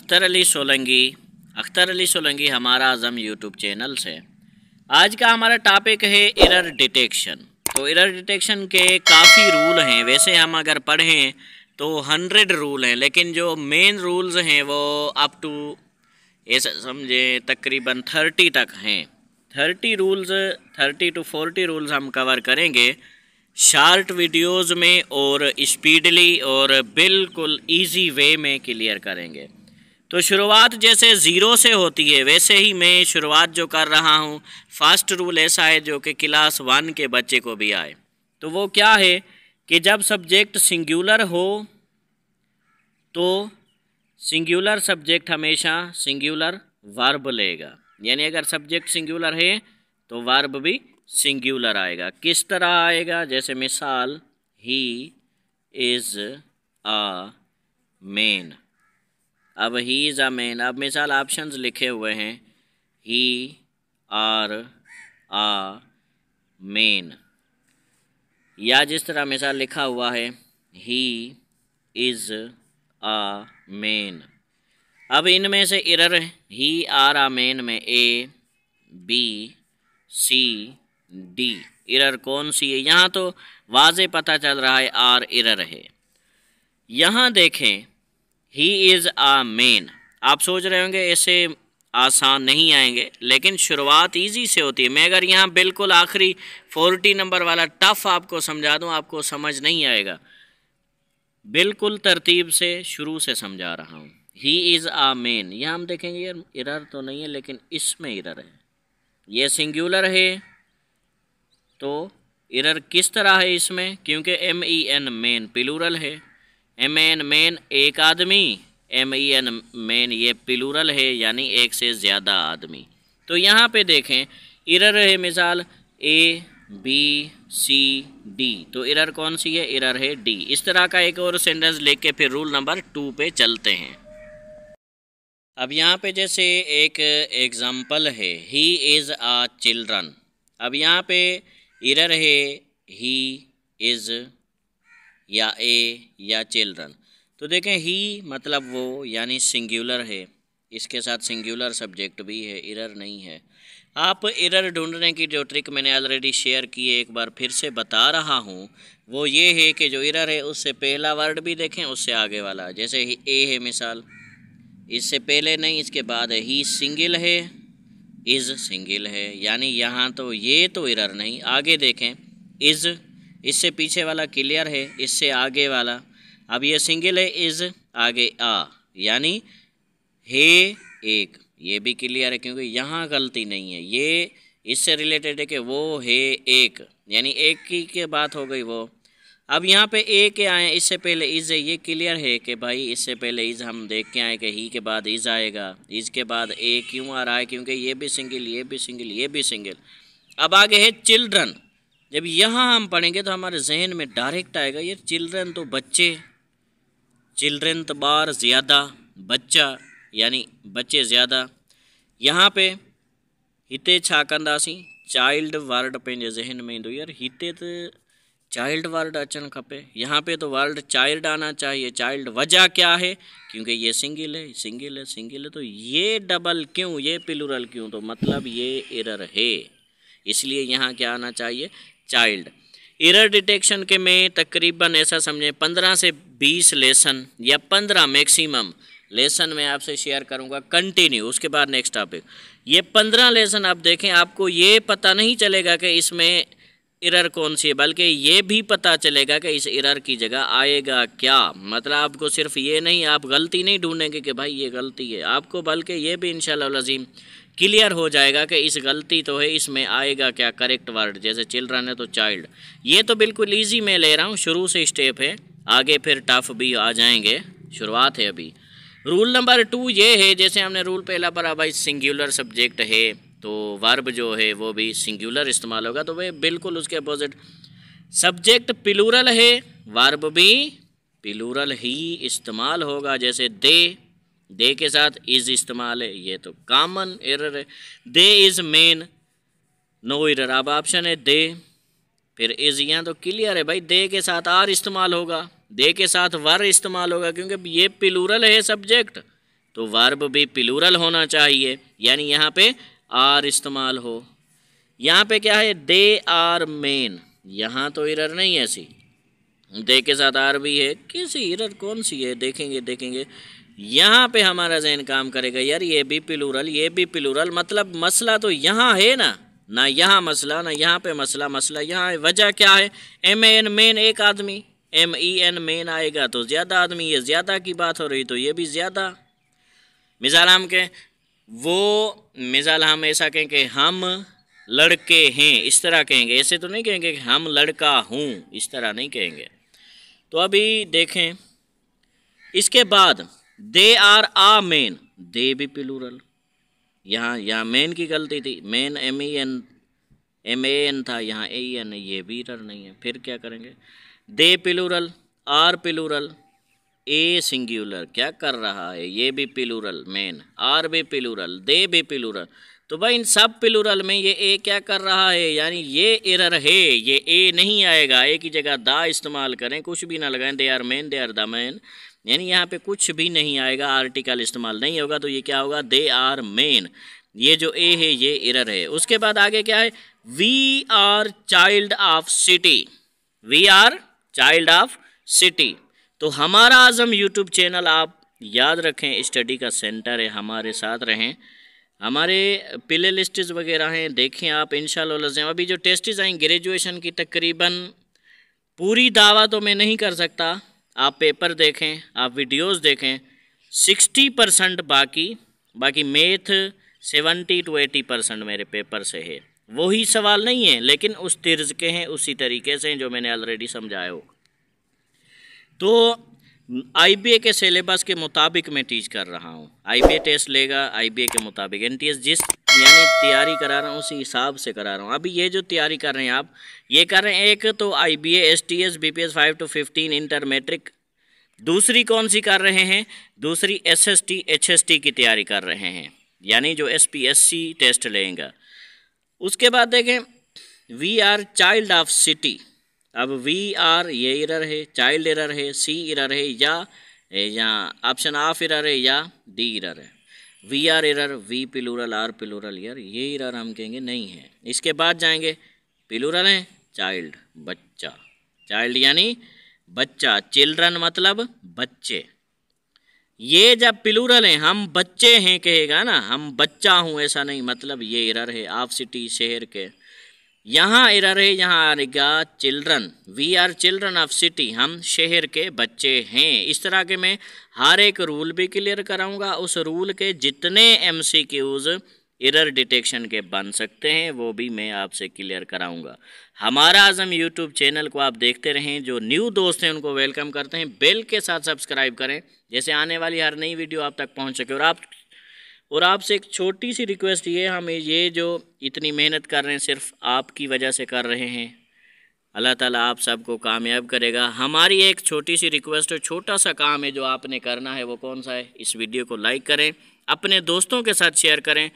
अख्तर अली सोलंकी हमारा आज़म YouTube channel से। आज का हमारा टॉपिक है एरर डिटेक्शन। तो एरर डिटेक्शन के काफ़ी रूल हैं। वैसे हम अगर पढ़ें तो 100 रूल हैं, लेकिन जो मेन रूल्स हैं वो अप टू ऐसा समझे तकरीबन 30 तक हैं। 30 to 40 रूल्स हम कवर करेंगे शॉर्ट वीडियोस में और स्पीडली और बिल्कुल इजी वे में क्लियर करेंगे। तो शुरुआत जैसे ज़ीरो से होती है वैसे ही मैं शुरुआत जो कर रहा हूँ, फर्स्ट रूल ऐसा है जो कि क्लास 1 के बच्चे को भी आए। तो वो क्या है कि जब सब्जेक्ट सिंगुलर हो तो सिंगुलर सब्जेक्ट हमेशा सिंगुलर वर्ब लेगा, यानी अगर सब्जेक्ट सिंगुलर है तो वर्ब भी सिंगुलर आएगा। किस तरह आएगा? जैसे मिसाल ही इज़ अ मैन। अब ही इज़ अ मैन, अब मिसाल ऑप्शंस लिखे हुए हैं ही आर अ मैन, या जिस तरह मिसाल लिखा हुआ है ही इज़ अ मैन। अब इनमें से एरर है ही आर अ मैन में A B C D error कौन सी है? यहाँ तो वाज़े पता चल रहा है आर एरर है। यहाँ देखें ही इज़ अ मैन, आप सोच रहे होंगे ऐसे आसान नहीं आएंगे, लेकिन शुरुआत इजी से होती है। मैं अगर यहाँ बिल्कुल आखिरी 40 नंबर वाला टफ आपको समझा दूँ, आपको समझ नहीं आएगा। बिल्कुल तरतीब से शुरू से समझा रहा हूँ। ही इज़ अ मैन, यहाँ हम देखेंगे यार एरर तो नहीं है, लेकिन इसमें एरर है। ये सिंगुलर है तो एरर किस तरह है इसमें? क्योंकि MEN मैन प्लूरल है। MEN मैन एक आदमी, MEN मैन ये प्लूरल है, यानी एक से ज़्यादा आदमी। तो यहाँ पे देखें एरर है मिसाल ABCD, तो एरर कौन सी है? एरर है D। इस तरह का एक और सेंटेंस लेके के फिर रूल नंबर 2 पे चलते हैं। अब यहाँ पे जैसे एक एग्ज़ाम्पल है ही इज़ अ चिल्ड्रन। अब यहाँ पे एरर है ही इज़ या ए या चिल्ड्रन। तो देखें ही मतलब वो, यानी सिंगुलर है, इसके साथ सिंगुलर सब्जेक्ट भी है, एरर नहीं है। आप एरर ढूंढने की जो ट्रिक मैंने ऑलरेडी शेयर की है, एक बार फिर से बता रहा हूँ, वो ये है कि जो एरर है उससे पहला वर्ड भी देखें, उससे आगे वाला। जैसे ए है मिसाल, इससे पहले नहीं इसके बाद है। ही सिंगल है, इज़ सिंगल है, यानी यहाँ तो ये तो एरर नहीं। आगे देखें इज़, इससे पीछे वाला क्लियर है, इससे आगे वाला। अब ये सिंगल है इज़, आगे आ, यानी है एक, ये भी क्लियर है क्योंकि यहाँ गलती नहीं है। ये इससे रिलेटेड है कि वो है एक, यानी एक की बात हो गई वो। अब यहाँ पे ए के आए, इससे पहले इज़ है, ये क्लियर है कि भाई इससे पहले इज़ हम देख के आए कि ही के बाद इज़ आएगा। इज़ के बाद ए क्यों आ रहा है? क्योंकि ये भी सिंगल, ये भी सिंगल, ये भी सिंगल। अब आगे है चिल्ड्रन। जब यहाँ हम पढ़ेंगे तो हमारे जहन में डायरेक्ट आएगा ये चिल्ड्रन तो बच्चे, चिल्ड्रन तो बार ज़्यादा, बच्चा यानी बच्चे ज़्यादा। यहाँ पे हिते छा कंदासीं? चाइल्ड वर्ड पंहिंजे जहन में ईंदो, यार हिते तो चाइल्ड वर्ड अचन खपे। यहाँ पे तो वर्ड चाइल्ड आना चाहिए। चाइल्ड वजह क्या है? क्योंकि ये सिंगल है, सिंगल है, सिंगल है, तो ये डबल क्यों, ये प्लूरल क्यों? तो मतलब ये एरर है, इसलिए यहाँ क्या आना चाहिए? चाइल्ड। एरर डिटेक्शन के में तकरीबन ऐसा समझें 15 से 20 लेसन या 15 मैक्सिमम लेसन में आपसे शेयर करूँगा कंटिन्यू। उसके बाद नेक्स्ट टॉपिक। ये 15 लेसन आप देखें, आपको ये पता नहीं चलेगा कि इसमें एरर कौन सी है, बल्कि ये भी पता चलेगा कि इस एरर की जगह आएगा क्या। मतलब आपको सिर्फ ये नहीं, आप गलती नहीं ढूंढेंगे कि भाई ये गलती है आपको, बल्कि ये भी इंशाअल्लाह अज़ीम क्लियर हो जाएगा कि इस गलती तो है, इसमें आएगा क्या करेक्ट वर्ड। जैसे चिल्ड्रन है तो चाइल्ड। ये तो बिल्कुल ईजी मैं ले रहा हूँ, शुरू से स्टेप है, आगे फिर टफ भी आ जाएंगे, शुरुआत है अभी। रूल नंबर 2 ये है, जैसे हमने रूल पहला पढ़ा भाई सिंगुलर सब्जेक्ट है तो वर्ब जो है वो भी सिंगुलर इस्तेमाल होगा। तो वह बिल्कुल उसके अपोजिट, सब्जेक्ट प्लूरल है, वर्ब भी प्लूरल ही इस्तेमाल होगा। जैसे दे के साथ इज़ इस्तेमाल है, ये तो कॉमन एरर है। दे इज़ मेन, नो एरर। अब ऑप्शन है दे फिर इज़, यहाँ तो क्लियर है भाई, दे के साथ आर इस्तेमाल होगा, दे के साथ वर इस्तेमाल होगा, क्योंकि ये प्लूरल है सब्जेक्ट, तो वर्ब भी प्लूरल होना चाहिए, यानी यहाँ पे आर इस्तेमाल हो। यहाँ पे क्या है, दे आर मेन, यहाँ तो एरर नहीं है सी, दे के साथ आर भी है, किसी एरर कौन सी है, देखेंगे यहाँ पे हमारा जहन काम करेगा, यार ये भी प्लूरल, ये भी प्लूरल, मतलब मसला तो यहाँ है ना यहाँ मसला, ना यहाँ पे मसला यहाँ है। वजह क्या है, MEN मेन एक आदमी, MEN मेन आएगा तो ज़्यादा आदमी, ये ज़्यादा की बात हो रही तो ये भी ज़्यादा। मिसाल हम कहें, वो मिसाल हम ऐसा कहें कि हम लड़के हैं, इस तरह कहेंगे, ऐसे तो नहीं कहेंगे कि हम लड़का हूँ, इस तरह नहीं कहेंगे। तो अभी देखें, इसके बाद दे आर आ मेन, दे भी प्लूरल, यहाँ मेन की गलती थी, मेन MEN था, यहाँ AN, ये भी एरर नहीं है। फिर क्या करेंगे, they plural, are plural, a singular, क्या कर रहा है, ये भी प्लूरल, मेन, आर भी प्लूरल, दे भी प्लूरल। तो भाई इन सब प्लूरल में ये ए क्या कर रहा है, यानी ये एरर है, ये ए नहीं आएगा, ए की जगह दा इस्तेमाल करें, कुछ भी ना लगाएं, they are men, they are the men, यानी यहाँ पे कुछ भी नहीं आएगा, आर्टिकल इस्तेमाल नहीं होगा, तो ये क्या होगा, दे आर मेन, ये जो ए है ये एरर है। उसके बाद आगे क्या है, we are child of city, we are child of city. तो हमारा आज़म यूट्यूब चैनल आप याद रखें, स्टडी का सेंटर है, हमारे साथ रहें, हमारे प्ले लिस्ट्स वगैरह हैं, देखें आप इंशाअल्लाह। अभी जो टेस्ट्स आएँ ग्रेजुएशन की, तकरीबन पूरी दावा तो मैं नहीं कर सकता, आप पेपर देखें, आप वीडियोस देखें, 60% बाकी मैथ 70 to 80% मेरे पेपर से है। वही सवाल नहीं है, लेकिन उस तर्ज के हैं, उसी तरीके से जो मैंने ऑलरेडी समझाया हो। तो IBA के सिलेबस के मुताबिक मैं टीच कर रहा हूँ, IBA टेस्ट लेगा, IBA के मुताबिक, NTS जिस यानी तैयारी करा रहा हूँ उसी हिसाब से करा रहा हूँ। अभी ये जो तैयारी कर रहे हैं आप, ये कर रहे हैं, एक तो IBA STS BPS 5 to 15 inter matric, दूसरी कौन सी कर रहे हैं, दूसरी SST HST की तैयारी कर रहे हैं, यानी जो SPSC टेस्ट लेंगे। उसके बाद देखें, we are child of city, अब वी आर ये एरर है, चाइल्ड एरर है, सी एरर है, या ऑप्शन ऑफ एरर है, या डी एरर है। We are error, we plural, are plural, यार ये एरर हम कहेंगे नहीं है। इसके बाद जाएंगे, प्लूरल है, चाइल्ड बच्चा, चाइल्ड यानी बच्चा, चिल्ड्रन मतलब बच्चे, ये जब प्लूरल है, हम बच्चे हैं कहेगा ना, हम बच्चा हूँ ऐसा नहीं, मतलब ये एरर है, ऑफ सिटी शहर के, यहाँ एरर है, यहाँ आएगा children, we are children of city, हम शहर के बच्चे हैं। इस तरह के मैं हर एक रूल भी क्लियर कराऊंगा, उस रूल के जितने MCQs एरर डिटेक्शन के बन सकते हैं वो भी मैं आपसे क्लियर कराऊंगा। हमारा आज़म यूट्यूब चैनल को आप देखते रहें, जो न्यू दोस्त हैं उनको वेलकम करते हैं, बेल के साथ सब्सक्राइब करें, जैसे आने वाली हर नई वीडियो आप तक पहुँच सके। और आपसे एक छोटी सी रिक्वेस्ट ये, हम ये जो इतनी मेहनत कर रहे हैं सिर्फ आपकी वजह से कर रहे हैं, अल्लाह ताला आप सबको कामयाब करेगा। हमारी एक छोटी सी रिक्वेस्ट है, छोटा सा काम है जो आपने करना है, वो कौन सा है, इस वीडियो को लाइक करें, अपने दोस्तों के साथ शेयर करें।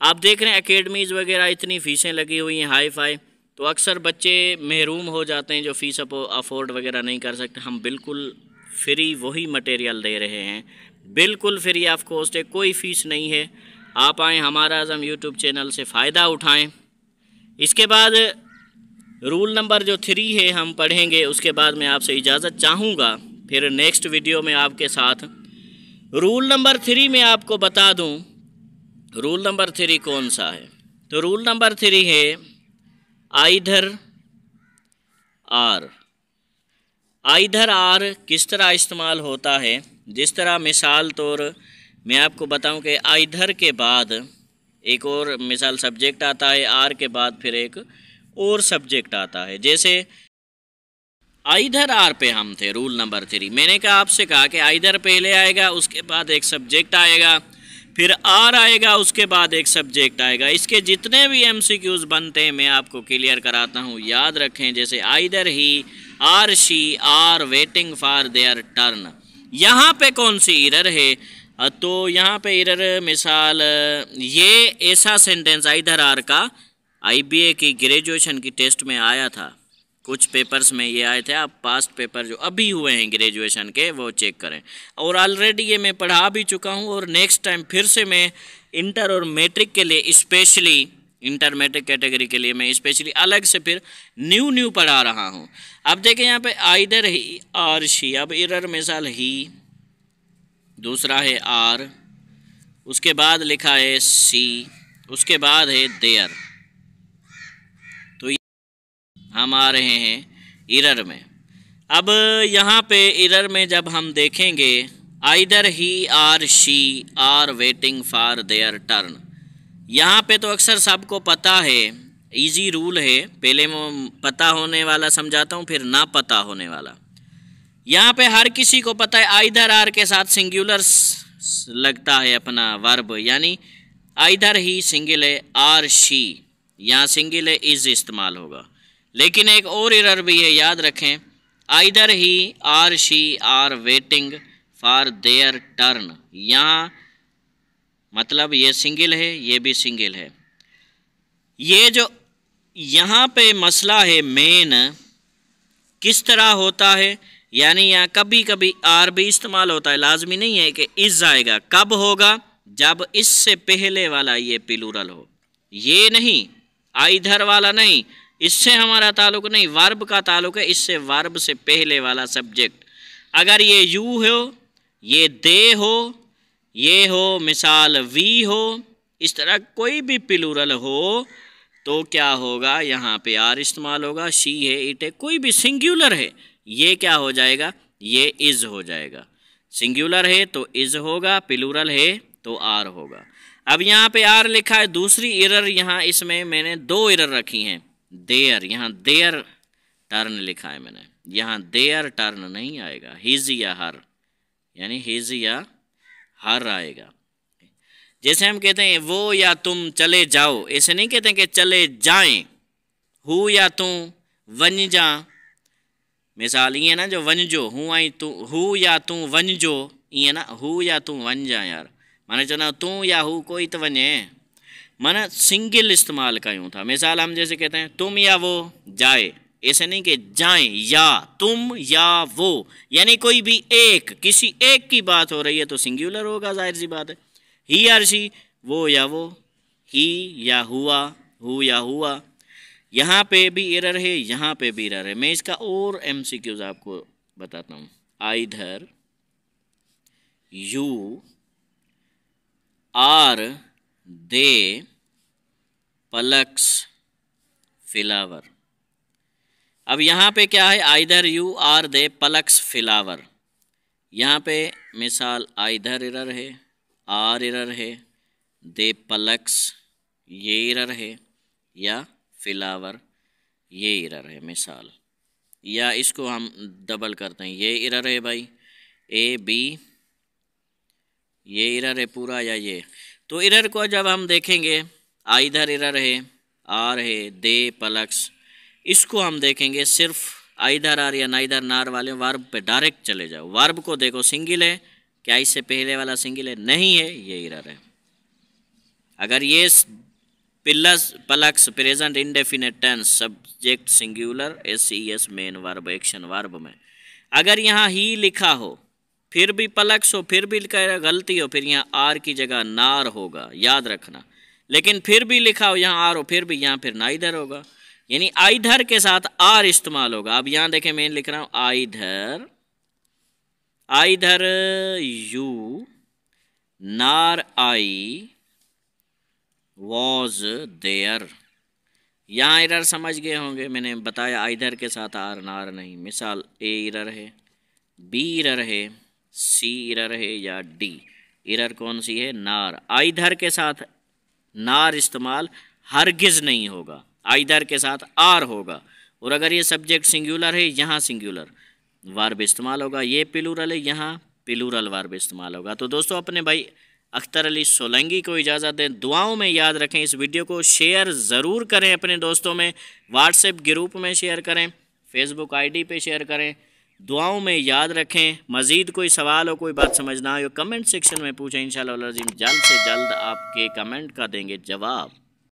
आप देख रहे हैं एकेडमीज़ वगैरह इतनी फ़ीसें लगी हुई हैं हाई फाई, तो अक्सर बच्चे महरूम हो जाते हैं जो फ़ीस अफोर्ड वगैरह नहीं कर सकते। हम बिल्कुल फ्री वही मटेरियल दे रहे हैं, बिल्कुल फ्री ऑफ कॉस्ट है, कोई फ़ीस नहीं है। आप आएँ, हमारा आज़म यूट्यूब चैनल से फ़ायदा उठाएं। इसके बाद रूल नंबर जो 3 है हम पढ़ेंगे, उसके बाद मैं आपसे इजाज़त चाहूँगा, फिर नेक्स्ट वीडियो में आपके साथ। रूल नंबर 3 में आपको बता दूँ, रूल नंबर 3 कौन सा है, तो रूल नंबर 3 है आइदर आर। आइदर आर किस तरह इस्तेमाल होता है, जिस तरह मिसाल तौर मैं आपको बताऊं कि आइदर के बाद एक और मिसाल सब्जेक्ट आता है, आर के बाद फिर एक और सब्जेक्ट आता है। जैसे आइदर आर पे हम थे, रूल नंबर 3 मैंने कहा आपसे कहा कि आइदर पहले आएगा, उसके बाद एक सब्जेक्ट आएगा, फिर आर आएगा, उसके बाद एक सब्जेक्ट आएगा। इसके जितने भी MCQs बनते हैं मैं आपको क्लियर कराता हूँ, याद रखें। जैसे either he, are she, are waiting for their turn, यहाँ पे कौन सी एरर है, तो यहाँ पे एरर मिसाल ये ऐसा सेंटेंस आइदर आर का IBA की ग्रेजुएशन की टेस्ट में आया था, कुछ पेपर्स में ये आए थे, आप पास्ट पेपर जो अभी हुए हैं ग्रेजुएशन के वो चेक करें। और ऑलरेडी ये मैं पढ़ा भी चुका हूँ और नेक्स्ट टाइम फिर से मैं इंटर और मैट्रिक के लिए स्पेशली, इंटर मैट्रिक कैटेगरी के लिए मैं स्पेशली अलग से फिर न्यू पढ़ा रहा हूँ। अब देखें यहाँ पे आइदर ही आर शी, अब एरर मिसाल ही, दूसरा है आर, उसके बाद लिखा है सी, उसके बाद है देयर। तो हम आ रहे हैं एरर में। अब यहाँ पे एरर में जब हम देखेंगे either he are she are waiting for their turn, यहाँ पे तो अक्सर सबको पता है, इजी रूल है, पहले मैं पता होने वाला समझाता हूँ फिर ना पता होने वाला। यहाँ पे हर किसी को पता है आइदर आर के साथ सिंगुलर लगता है अपना वर्ब, यानी आइदर ही सिंगल है, आर शी यहाँ सिंगल है, इज इस्तेमाल होगा। लेकिन एक और एरर भी है, याद रखें, either he are she are waiting for their turn, यहाँ मतलब ये सिंगल है, ये भी सिंगल है। ये जो यहाँ पे मसला है मेन किस तरह होता है, यानी यहाँ कभी कभी आर भी इस्तेमाल होता है, लाजमी नहीं है कि इज आएगा। कब होगा? जब इससे पहले वाला ये प्लूरल हो, ये नहीं आइधर वाला नहीं, इससे हमारा ताल्लुक नहीं, वर्ब का ताल्लुक है, इससे वर्ब से पहले वाला सब्जेक्ट। अगर ये यू हो, ये दे हो, ये हो मिसाल वी हो, इस तरह कोई भी प्लूरल हो तो क्या होगा, यहाँ पे आर इस्तेमाल होगा। शी है, इट है, कोई भी सिंगुलर है, ये क्या हो जाएगा, ये इज हो जाएगा। सिंगुलर है तो इज होगा, प्लूरल है तो आर होगा। अब यहाँ पे आर लिखा है। दूसरी एरर यहाँ इसमें मैंने दो एरर रखी हैं। देयर, यहाँ देयर टर्न लिखा है मैंने, यहाँ देयर टर्न नहीं आएगा, हिज या हर, यानी हिज या हर आएगा। जैसे हम कहते हैं वो या तुम चले जाओ, ऐसे नहीं कहते कि चले जाएं। हु या तू वन जा, मिसाल ये ना जो वन जो, हूँ आई तू, हु या तू वन जो, ये ना हु या तू वन जा, यार माने चना तू या हु कोई तो वने, माना सिंगल इस्तेमाल का यूँ था। मिसाल हम जैसे कहते हैं तुम या वो जाए, ऐसे नहीं कि जाएं, या तुम या वो, यानी कोई भी एक, किसी एक की बात हो रही है तो सिंगुलर होगा, जाहिर सी बात है। ही और शी, वो या वो, ही या हुआ, हु या हुआ। यहाँ पे भी एरर है, यहाँ पे भी एरर है। मैं इसका और MCQs आपको बताता हूँ। Either you or they plucks flower. अब यहाँ पे क्या है, either you or they plucks flower. यहाँ पे मिसाल आइधर एरर है, आर एरर है, दे पलक्स ये एरर है, या फ्लावर ये एरर है मिसाल। या इसको हम डबल करते हैं, ये एरर है भाई, ए बी ये एरर है पूरा, या ये। तो एरर को जब हम देखेंगे, आइधर एरर है, आर है, दे पलक्स, इसको हम देखेंगे सिर्फ आइधर आर या नाइधर नार वाले वर्ब पे डायरेक्ट चले जाओ। वर्ब को देखो सिंगल है, क्या इससे पहले वाला सिंगल है? नहीं है, ये एरर है। अगर ये plucks present indefinite tense subject singular SES main verb action verb में अगर यहाँ ही लिखा हो, फिर भी पलक्स हो, फिर भी गलती हो, फिर यहाँ आर की जगह नार होगा, याद रखना। लेकिन फिर भी लिखा हो यहाँ आर हो, फिर भी यहाँ फिर नाइधर होगा, यानी आइधर के साथ आर इस्तेमाल होगा। अब यहाँ देखें मैं लिख रहा हूँ आइधर, आइधर यू नार आई वॉज देयर। यहाँ एरर समझ गए होंगे, मैंने बताया आइधर के साथ आर नार नहीं। मिसाल ए एरर है, बी एरर है, सी एरर है, या डी एरर कौन सी है? नार। आइधर के साथ नार इस्तेमाल हरगिज नहीं होगा, आइधर के साथ आर होगा। और अगर ये सब्जेक्ट सिंगुलर है, यहाँ सिंगुलर वर्ब इस्तेमाल होगा, ये प्लूरल है, यहाँ प्लूरल वर्ब इस्तेमाल होगा। तो दोस्तों अपने भाई अख्तर अली सोलंकी को इजाज़त दें, दुआओं में याद रखें। इस वीडियो को शेयर ज़रूर करें अपने दोस्तों में, व्हाट्सएप ग्रुप में शेयर करें, फेसबुक ID पे शेयर करें। दुआओं में याद रखें। मज़ीद कोई सवाल हो, कोई बात समझना हो, कमेंट सेक्शन में पूछें। इंशाअल्लाह जल्द से जल्द आपके कमेंट का देंगे जवाब।